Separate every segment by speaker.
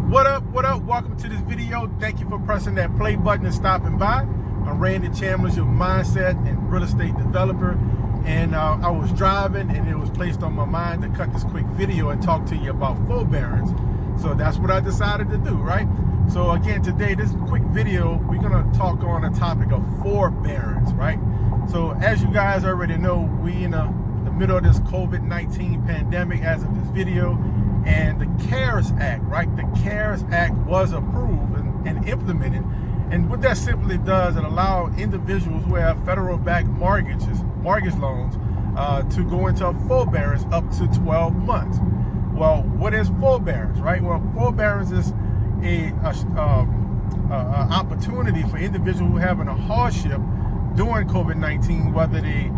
Speaker 1: What up? Welcome to this video. Thank you for pressing that play button and stopping by. I'm Randy Chandler's your mindset and real estate developer, and I was driving and it was placed on my mind to cut this quick video and talk to you about forbearance. So that's what I decided to do, right? So again, today, this quick video, we're gonna talk on the topic of forbearance, right? So as you guys already know, we in the middle of this COVID-19 pandemic as of this video. And the CARES Act, right? The CARES Act was approved and implemented. And what that simply does, it allows individuals who have federal-backed mortgage loans to go into a forbearance up to 12 months. Well, what is forbearance, right? Well, forbearance is a opportunity for individuals who are having a hardship during COVID-19, whether they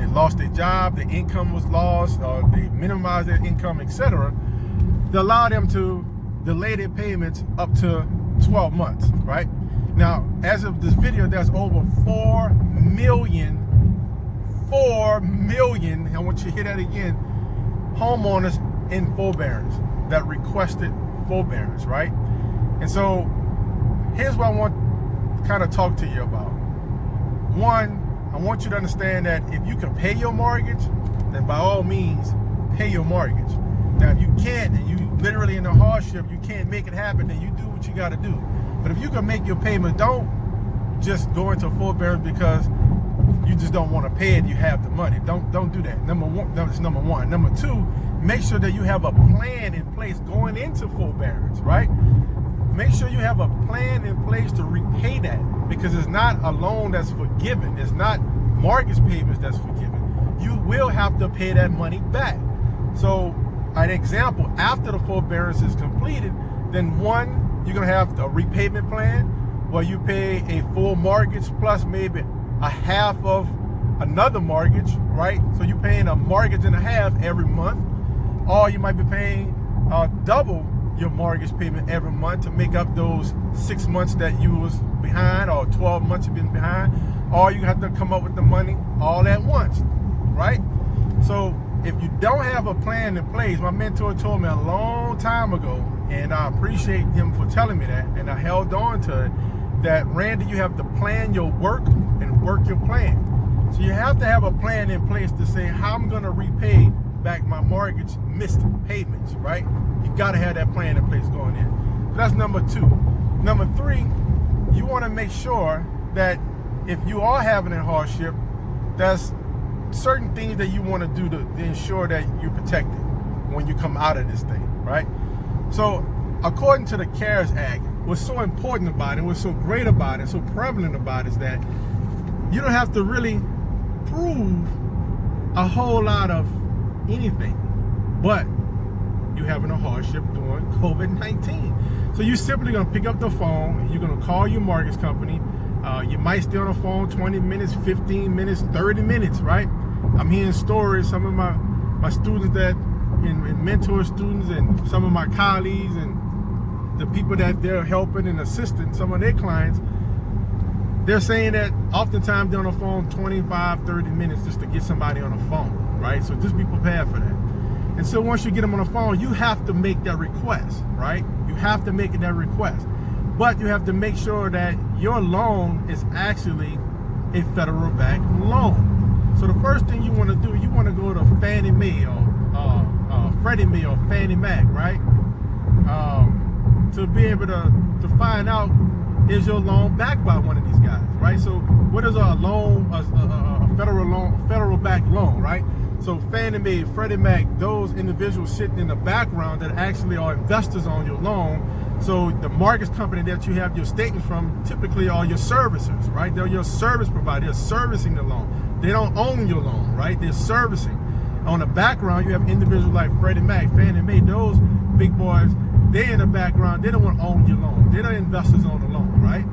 Speaker 1: lost their job, their income was lost, or they minimized their income, etc. To allow them to delay their payments up to 12 months, right? Now, as of this video, there's over 4 million, I want you to hear that again, homeowners in forbearance that requested forbearance, right? And so here's what I want to kind of talk to you about. One, I want you to understand that if you can pay your mortgage, then by all means, pay your mortgage. Now, if you can't, and you literally in a hardship, you can't make it happen, then you do what you got to do. But if you can make your payment, don't just go into forbearance because you just don't want to pay it, you have the money. Don't do that. That's number one. Number two, make sure that you have a plan in place going into forbearance, right? Make sure you have a plan in place to repay that, because it's not a loan that's forgiven. It's not mortgage payments that's forgiven. You will have to pay that money back. So an example, after the forbearance is completed, then one, you're gonna have a repayment plan where you pay a full mortgage plus maybe a half of another mortgage, right? So you're paying a mortgage and a half every month, or you might be paying double your mortgage payment every month to make up those 6 months that you was behind, or 12 months you've been behind, or you have to come up with the money all at once, right? So if you don't have a plan in place, my mentor told me a long time ago, and I appreciate him for telling me that, and I held on to it, that Randy, you have to plan your work and work your plan. So you have to have a plan in place to say how I'm gonna repay back my mortgage missed payments, right? You gotta have that plan in place going in. So that's number two. Number three, you wanna make sure that if you are having a hardship, there's certain things that you wanna do to ensure that you're protected when you come out of this thing, right? So according to the CARES Act, what's so important about it, what's so great about it, so prevalent about it, is that you don't have to really prove a whole lot of anything, but you having a hardship during COVID-19. So you're simply gonna pick up the phone and you're gonna call your mortgage company. You might stay on the phone 20 minutes, 15 minutes, 30 minutes, right? I'm hearing stories, some of my students that, and mentor students, and some of my colleagues and the people that they're helping and assisting, some of their clients, they're saying that oftentimes they're on the phone 25, 30 minutes just to get somebody on the phone, right? So just be prepared for that. And so once you get them on the phone, you have to make that request, right? You have to make that request. But you have to make sure that your loan is actually a federal-backed loan. So the first thing you want to do, you want to go to Fannie Mae or Freddie Mae or Fannie Mac, right? To be able to find out, is your loan backed by one of these guys, right? So what is a loan, a federal-backed loan, right? So Fannie Mae, Freddie Mac, those individuals sitting in the background that actually are investors on your loan. So the mortgage company that you have your statements from typically are your servicers, right? They're your service provider. They're servicing the loan. They don't own your loan, right? They're servicing. On the background, you have individuals like Freddie Mac, Fannie Mae, those big boys. They're in the background. They don't want to own your loan. They're the investors on the loan, right?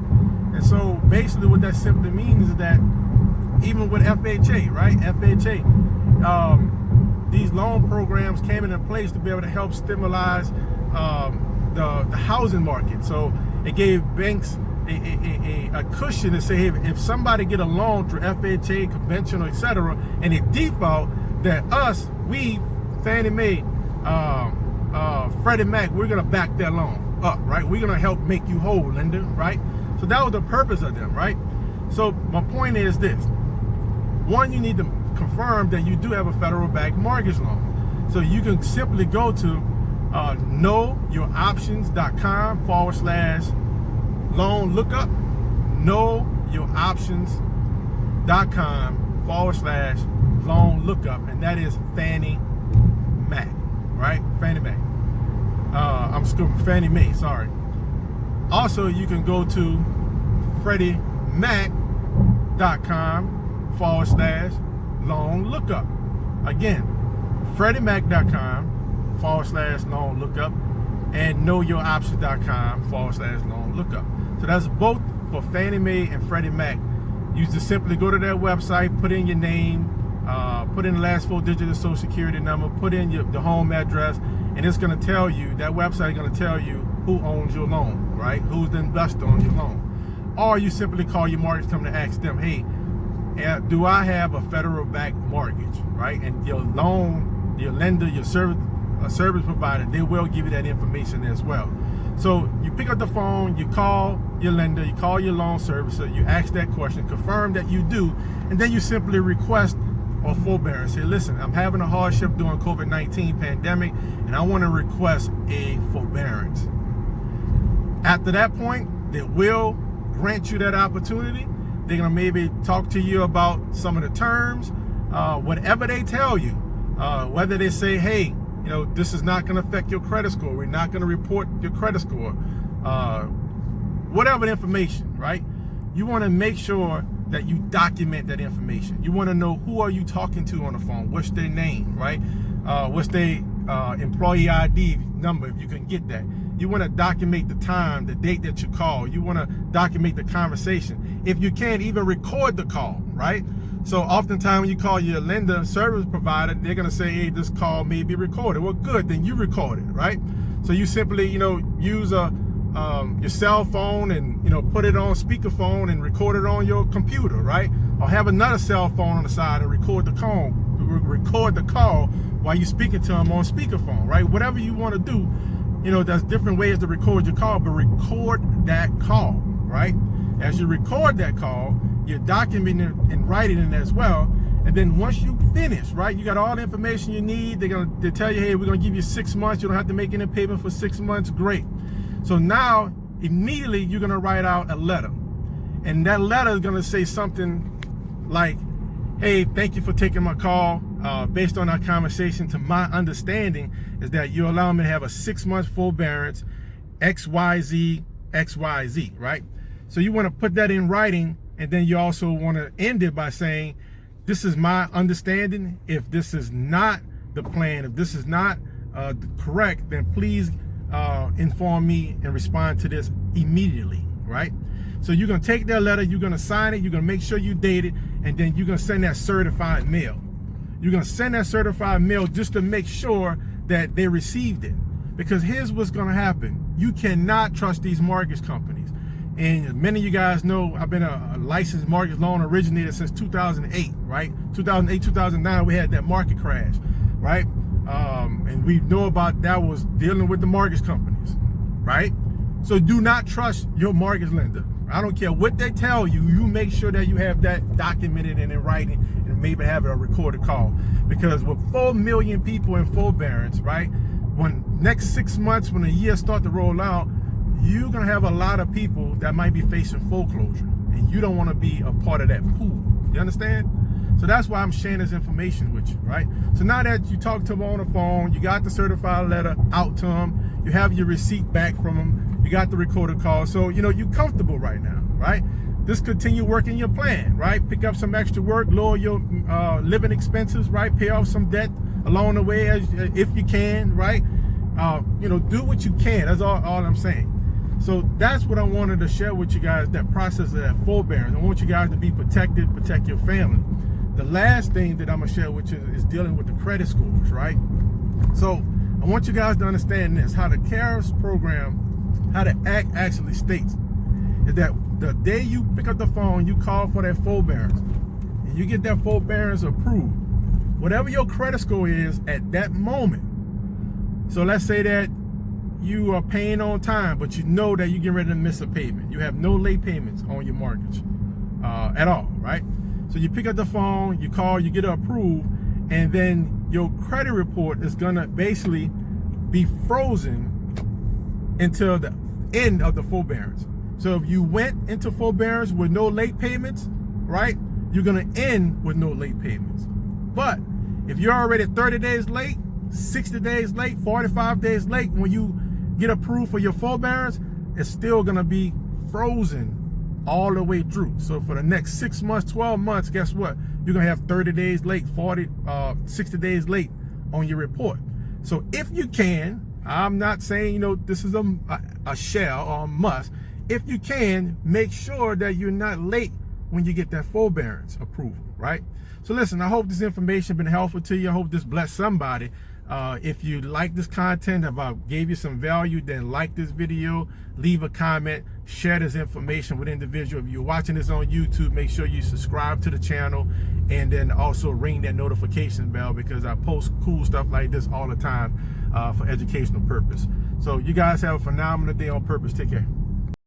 Speaker 1: And so basically what that simply means is that even with FHA, right? FHA, these loan programs came into place to be able to help stimulate the housing market. So it gave banks a cushion to say, hey, if somebody get a loan through FHA, conventional, etc., and it default, that we, Fannie Mae, Freddie Mac, we're gonna back that loan up, right? We're gonna help make you whole, lender, right? So that was the purpose of them, right? So my point is this: one, you need to confirm that you do have a federal bank mortgage loan. So you can simply go to knowyouroptions.com/loan lookup, knowyouroptions.com/loan lookup, and that is Fannie Mac, right? Fannie Mac. I'm skipping Fannie Mae, sorry. Also, you can go to FreddieMac.com/loan lookup. Again, FreddieMac.com/loan lookup and knowyouroptions.com/loan lookup. So that's both for Fannie Mae and Freddie Mac. You just simply go to their website, put in your name, put in the last 4 digits of social security number, put in the home address, and it's going to tell you, that website is going to tell you who owns your loan, right? Who's the investor on your loan. Or you simply call your mortgage company and ask them, hey, do I have a federal bank mortgage, right? And your loan, your lender, your service provider, they will give you that information as well. So you pick up the phone, you call your lender, you call your loan servicer, you ask that question, confirm that you do, and then you simply request a forbearance. Say, listen, I'm having a hardship during COVID-19 pandemic, and I want to request a forbearance. After that point, they will grant you that opportunity. They're going to maybe talk to you about some of the terms, whatever they tell you, whether they say, hey, you know, this is not going to affect your credit score. We're not going to report your credit score. Whatever the information, right? You want to make sure that you document that information. You want to know who are you talking to on the phone, what's their name, right? What's their employee ID number, if you can get that. You want to document the time, the date that you call. You want to document the conversation. If you can, even record the call, right? So oftentimes when you call your lender service provider, they're going to say, hey, this call may be recorded. Well, good, then you record it, right? So you simply, you know, use your cell phone and, you know, put it on speakerphone and record it on your computer, right? Or have another cell phone on the side and record the call while you're speaking to them on speakerphone, right? Whatever you want to do, you know, there's different ways to record your call, but record that call, right? As you record that call, you're documenting it and writing it as well. And then once you finish, right, you got all the information you need. They tell you, hey, we're going to give you 6 months. You don't have to make any payment for 6 months. Great. So now, immediately, you're going to write out a letter. And that letter is going to say something like, hey, thank you for taking my call. Based on our conversation, to my understanding, is that you allow me to have a 6-month forbearance, XYZ, XYZ, right? So you want to put that in writing, and then you also want to end it by saying, this is my understanding. If this is not the plan, if this is not correct, then please inform me and respond to this immediately, right? So you're going to take that letter, you're going to sign it, you're going to make sure you date it, and then you're going to send that certified mail. You're going to send that certified mail just to make sure that they received it. Because here's what's going to happen. You cannot trust these mortgage companies. And many of you guys know I've been a licensed mortgage loan originator since 2008, right? 2008, 2009, we had that market crash, right? And we know about that was dealing with the mortgage companies, right? So do not trust your mortgage lender. I don't care what they tell you, you make sure that you have that documented and in writing, and maybe have a recorded call. Because with 4 million people in forbearance, right? When next 6 months, when the year start to roll out, you're gonna have a lot of people that might be facing foreclosure, and you don't want to be a part of that pool. You understand? So that's why I'm sharing this information with you, right? So now that you talk to them on the phone, you got the certified letter out to them, you have your receipt back from them, you got the recorded call, so you know you're comfortable right now, right? Just continue working your plan, right? Pick up some extra work, lower your living expenses, right? Pay off some debt along the way if you can, right? You know, do what you can. That's all I'm saying. So that's what I wanted to share with you guys, that process of that forbearance. I want you guys to be protected, protect your family. The last thing that I'm gonna share with you is dealing with the credit scores, right? So I want you guys to understand this, how the CARES program, how the act actually states, is that the day you pick up the phone, you call for that forbearance, and you get that forbearance approved, whatever your credit score is at that moment, So let's say that you are paying on time, but you know that you're getting ready to miss a payment. You have no late payments on your mortgage at all, right? So you pick up the phone, you call, you get it approved, and then your credit report is gonna basically be frozen until the end of the forbearance. So if you went into forbearance with no late payments, right, you're gonna end with no late payments. But if you're already 30 days late, 60 days late, 45 days late, when you get approved for your forbearance, it's still gonna be frozen all the way through. So for the next 6 months, 12 months, guess what? You're gonna have 30 days late, 60 days late on your report. So if you can, I'm not saying, you know, this is a shall or a must. If you can, make sure that you're not late when you get that forbearance approval, right? So listen, I hope this information has been helpful to you. I hope this blessed somebody. If you like this content, if I gave you some value, then like this video, leave a comment, share this information with individuals. If you're watching this on YouTube, make sure you subscribe to the channel, and then also ring that notification bell, because I post cool stuff like this all the time for educational purpose. So you guys have a phenomenal day on purpose. Take care.